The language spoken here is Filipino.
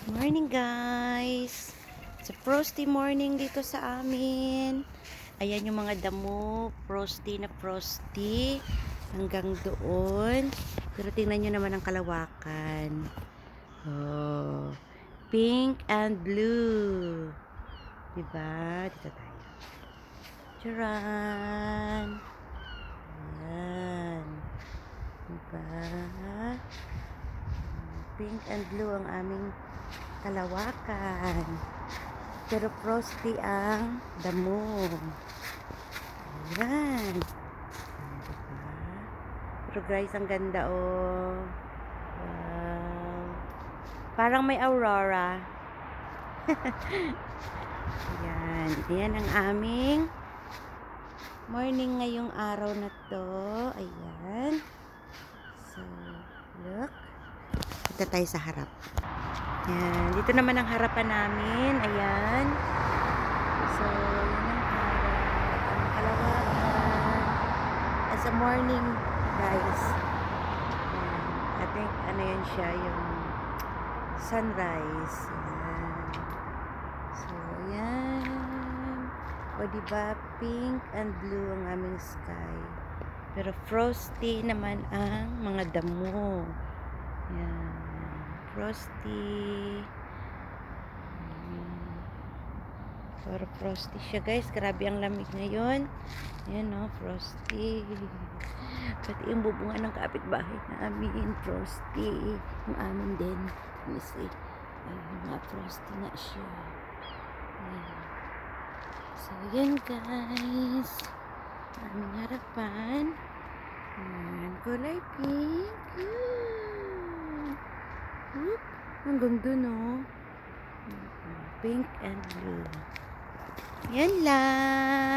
Morning guys! It's a frosty morning dito sa amin. Ayan yung mga damo, frosty na frosty hanggang doon. Pero tingnan nyo naman ang kalawakan. Oh, pink and blue. Diba? Dito tayo. Charan! Ayan. Diba? Pink and blue ang aming kalawakan. Pero frosty ang damo. Ayan. Diba? Pero guys, ang ganda oh. Wow. Parang may aurora. Ayan. Ayan ang aming morning ngayong araw na to. Ayan. So, look. Dito tayo sa harap. Ayan. Dito naman ang harapan namin. Ayan. So, yun ang harap. Ang kalawakan. As a morning, guys. Ayan. I think, ano yan siya, yung sunrise. Ayan. So, ayan. O, diba, pink and blue ang aming sky. Pero frosty naman ang mga damo. Ayan. Frosty. Pero frosty siya guys. Grabe ang lamig ngayon. Ayan o, frosty. Pati yung bubungan ng kapitbahay namin. Frosty. Yung amin din. Let me see. Ayun nga, frosty nga siya. Ayan. So, yan guys. Aming harapan. Ayan, kulay pink. Whoop. Hanggang dun oh. Pink and blue. Yan lang.